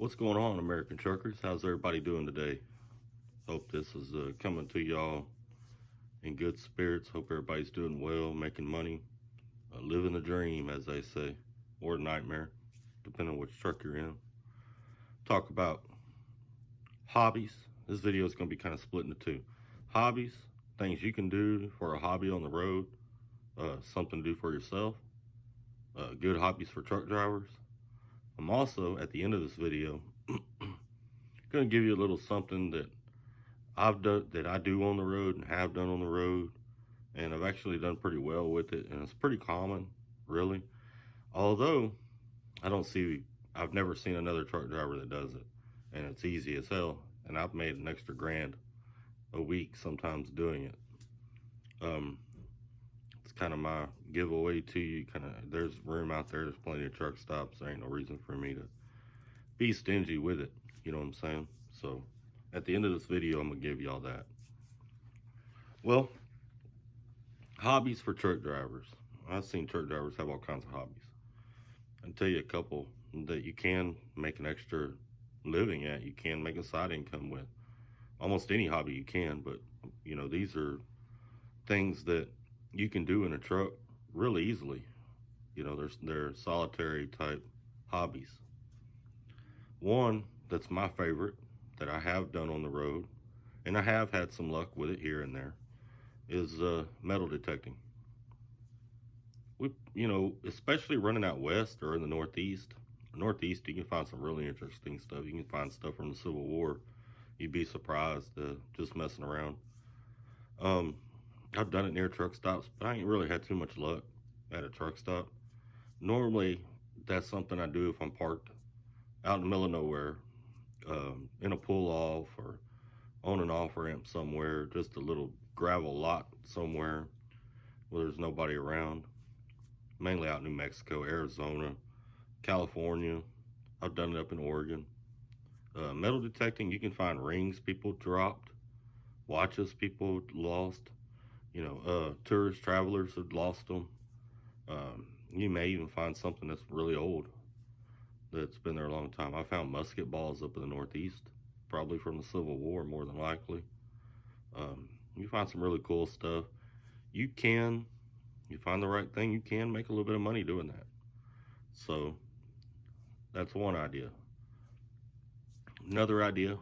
What's going on, American truckers? How's everybody doing today? Hope this is coming to y'all in good spirits. Hope everybody's doing well, making money, living the dream, as they say, or the nightmare, depending on which truck you're in. Talk about hobbies. This video is going to be kind of split into two. Hobbies, things you can do for a hobby on the road, something to do for yourself, good hobbies for truck drivers. I'm also, at the end of this video, going to give you a little something that I've done, that I do on the road and have done on the road, and I've actually done pretty well with it, and it's pretty common, really. Although I've never seen another truck driver that does it, and it's easy as hell, and I've made an extra grand a week sometimes doing it. It's kind of my giveaway to you. There's room out there. There's plenty of truck stops. There ain't no reason for me to be stingy with it. You know what I'm saying? So at the end of this video, I'm gonna give y'all that. Well, hobbies for truck drivers. I've seen truck drivers have all kinds of hobbies. I'll tell you a couple that you can make an extra living at. You can make a side income with. Almost any hobby you can, but these are things that you can do in a truck really easily. They're solitary type hobbies. One that's my favorite that I have done on the road, and I have had some luck with it here and there, is metal detecting. Especially running out west or in the Northeast. Northeast, you can find some really interesting stuff. You can find stuff from the Civil War. You'd be surprised just messing around. I've done it near truck stops, but I ain't really had too much luck at a truck stop. Normally, that's something I do if I'm parked out in the middle of nowhere, in a pull-off or on an off-ramp somewhere, just a little gravel lot somewhere where there's nobody around. Mainly out in New Mexico, Arizona, California. I've done it up in Oregon. Metal detecting, you can find rings people dropped, watches people lost, tourist travelers have lost them. You may even find something that's really old that's been there a long time. I found musket balls up in the Northeast, probably from the Civil War, more than likely. You find some really cool stuff. You find the right thing, you can make a little bit of money doing that. So that's one idea. Another idea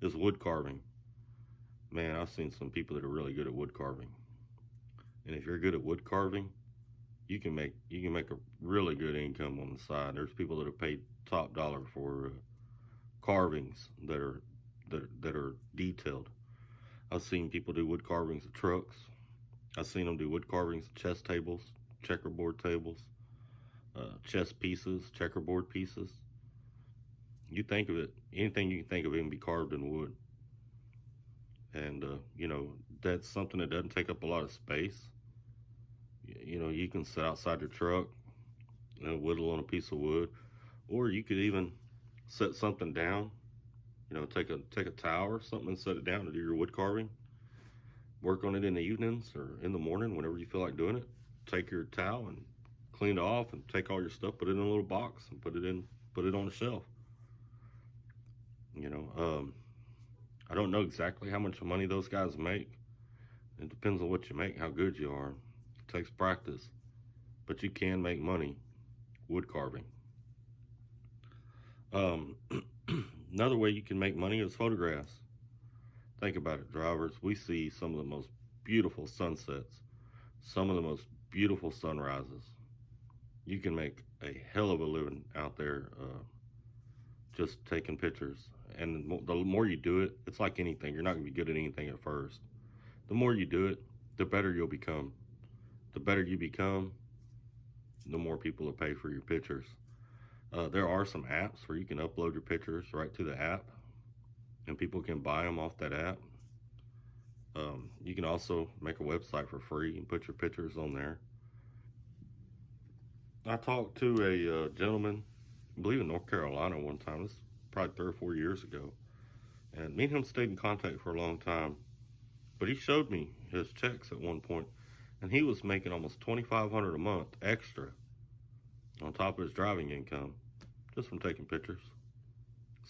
is wood carving. Man, I've seen some people that are really good at wood carving. And if you're good at wood carving, you can make a really good income on the side. There's people that have paid top dollar for carvings that are detailed. I've seen people do wood carvings of trucks. I've seen them do wood carvings of chess tables, checkerboard tables, chess pieces, checkerboard pieces. You think of it, anything you can think of, it can be carved in wood. And, that's something that doesn't take up a lot of space. You can sit outside your truck and whittle on a piece of wood, or you could even set something down, take a towel or something and set it down to do your wood carving. Work on it in the evenings or in the morning, whenever you feel like doing it. Take your towel and clean it off and take all your stuff, put it in a little box and put it on a shelf. I don't know exactly how much money those guys make. It depends on what you make, how good you are. It takes practice, but you can make money wood carving. Another way you can make money is photographs. Think about it, drivers. We see some of the most beautiful sunsets, some of the most beautiful sunrises. You can make a hell of a living out there just taking pictures. And the more you do it, it's like anything. You're not going to be good at anything at first. The more you do it, the better you'll become. The better you become, the more people will pay for your pictures. There are some apps where you can upload your pictures right to the app, and people can buy them off that app. You can also make a website for free and put your pictures on there. I talked to a gentleman, I believe in North Carolina one time. This is probably 3 or 4 years ago. And me and him stayed in contact for a long time. But he showed me his checks at one point, and he was making almost $2,500 a month extra on top of his driving income just from taking pictures.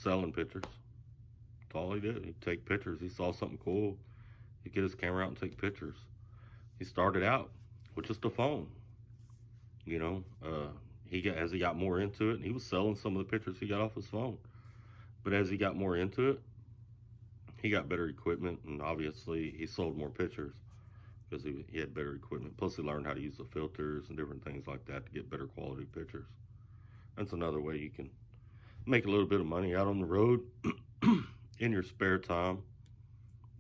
selling pictures. That's all he did. He'd take pictures. He saw something cool. He'd get his camera out and take pictures. He started out with just a phone. You know, as he got more into it, and he was selling some of the pictures he got off his phone. But as he got more into it, he got better equipment, and obviously he sold more pictures because he had better equipment. Plus, he learned how to use the filters and different things like that to get better quality pictures. That's another way you can make a little bit of money out on the road in your spare time.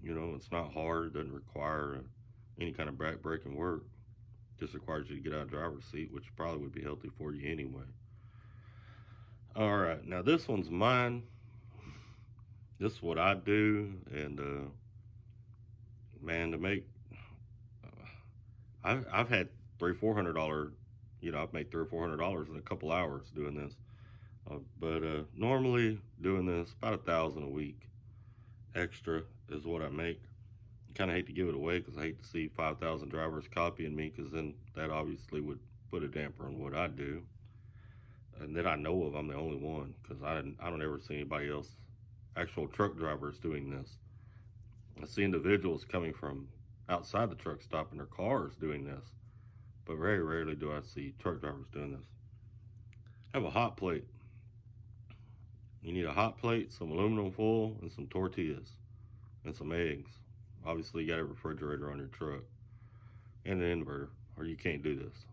You know, it's not hard. It doesn't require any kind of back-breaking work. It just requires you to get out of the driver's seat, which probably would be healthy for you anyway. All right, now this one's mine. This is what I do, and man, to make, I've had $300-400. You know, I've made $300-400 in a couple hours doing this. But normally doing this about $1,000 a week extra is what I make. I kind of hate to give it away because I hate to see 5,000 drivers copying me, because then that obviously would put a damper on what I do. And that I know of, I'm the only one, because I don't ever see anybody else, actual truck drivers, doing this. I see individuals coming from outside the truck stop in their cars doing this, but very rarely do I see truck drivers doing this. I have a hot plate. You need a hot plate, some aluminum foil, and some tortillas, and some eggs. Obviously, you got a refrigerator on your truck, and an inverter, or you can't do this.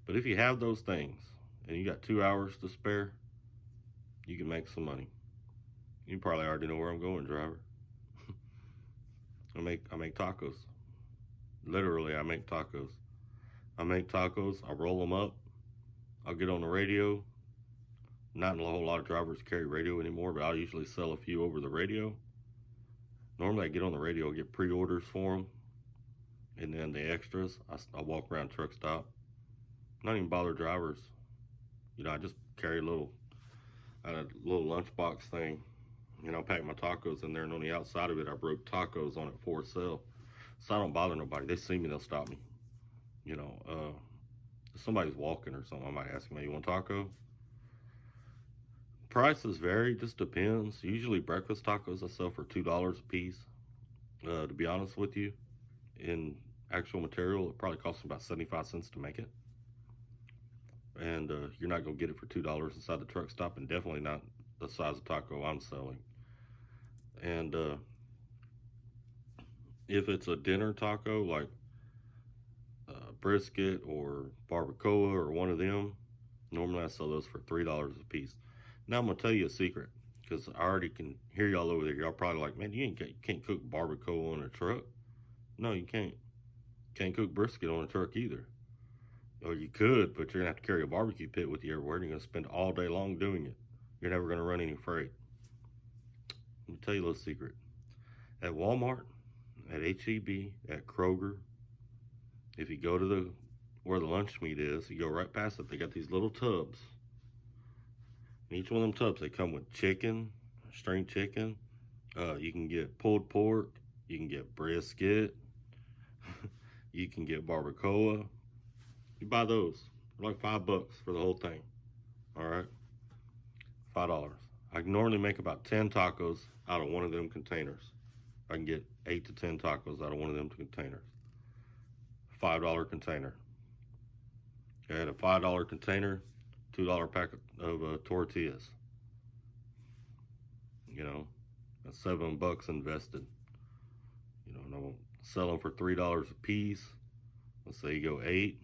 But if you have those things, and you got 2 hours to spare, you can make some money. You probably already know where I'm going, driver. I make tacos. Literally, I make tacos. I roll them up. I'll get on the radio. Not a whole lot of drivers carry radio anymore, but I'll usually sell a few over the radio. Normally, I get on the radio, get pre-orders for them, and then the extras, I walk around truck stop. Not even bother drivers. You know, I just carry a little lunchbox thing. You know, pack my tacos in there, and on the outside of it, I wrote tacos on it for sale. So I don't bother nobody. They see me, they'll stop me. You know, if somebody's walking or something, I might ask them, "Hey, you want a taco?" Prices vary, just depends. Usually breakfast tacos I sell for $2 a piece. To be honest with you, in actual material, it probably costs about 75 cents to make it. And you're not going to get it for $2 inside the truck stop, and definitely not the size of taco I'm selling. And if it's a dinner taco, like brisket or barbacoa or one of them, normally I sell those for $3 a piece. Now I'm going to tell you a secret, because I already can hear y'all over there. Y'all probably like, "Man, you can't cook barbacoa on a truck." No, you can't. Can't cook brisket on a truck either. Or you could, but you're going to have to carry a barbecue pit with you everywhere, and you're going to spend all day long doing it. You're never going to run any freight. Let me tell you a little secret. At Walmart, at HEB, at Kroger, if you go to where the lunch meat is, you go right past it, they got these little tubs. And each one of them tubs, they come with chicken, string chicken. You can get pulled pork. You can get brisket. You can get barbacoa. You buy those. They're like $5 for the whole thing. All right? $5. I can normally make about 10 tacos out of one of them containers. I can get 8 to 10 tacos out of one of them containers. $5 container. At a $5 container, $2 pack of tortillas. You know, that's $7 invested. You know, and I'll sell them for $3 a piece. Let's say you go 8.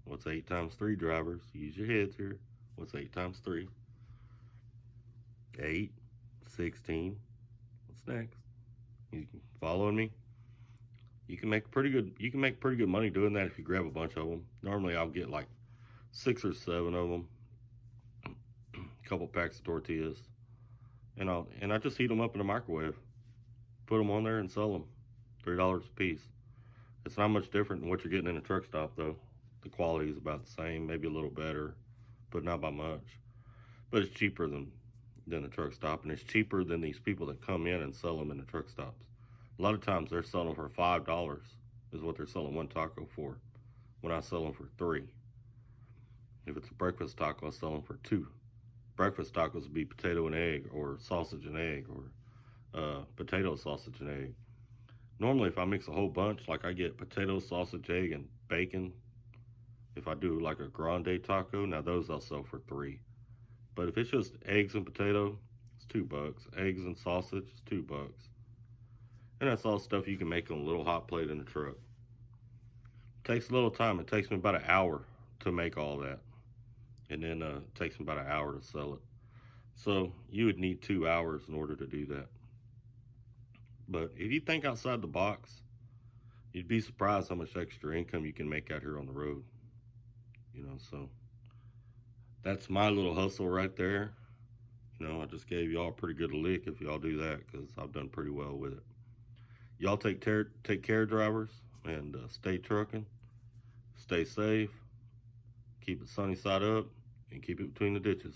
What's 8 times 3, drivers? Use your heads here. What's 8 times 3? 8, 16. What's next? You following me? You can make pretty good money doing that if you grab a bunch of them. Normally I'll get like 6 or 7 of them, a couple packs of tortillas, and I just heat them up in the microwave, put them on there and sell them, $3 a piece. It's not much different than what you're getting in a truck stop though. The quality is about the same, maybe a little better, but not by much. But it's cheaper than the truck stop, and it's cheaper than these people that come in and sell them in the truck stops. A lot of times they're selling for $5 is what they're selling one taco for, when I sell them for $3. If it's a breakfast taco, I sell them for $2. breakfast tacos would be potato and egg, or sausage and egg, or potato, sausage, and egg. Normally, if I mix a whole bunch, like I get potato, sausage, egg, and bacon. If I do like a grande taco, now those I'll sell for 3. But if it's just eggs and potato, it's $2. Eggs and sausage, it's $2. And that's all stuff you can make on a little hot plate in the truck. It takes a little time. It takes me about an hour to make all that. And then it takes me about an hour to sell it. So you would need 2 hours in order to do that. But if you think outside the box, you'd be surprised how much extra income you can make out here on the road. So that's my little hustle right there. I just gave y'all a pretty good lick if y'all do that, because I've done pretty well with it. Y'all take care, drivers, and stay trucking, stay safe, keep it sunny side up, and keep it between the ditches.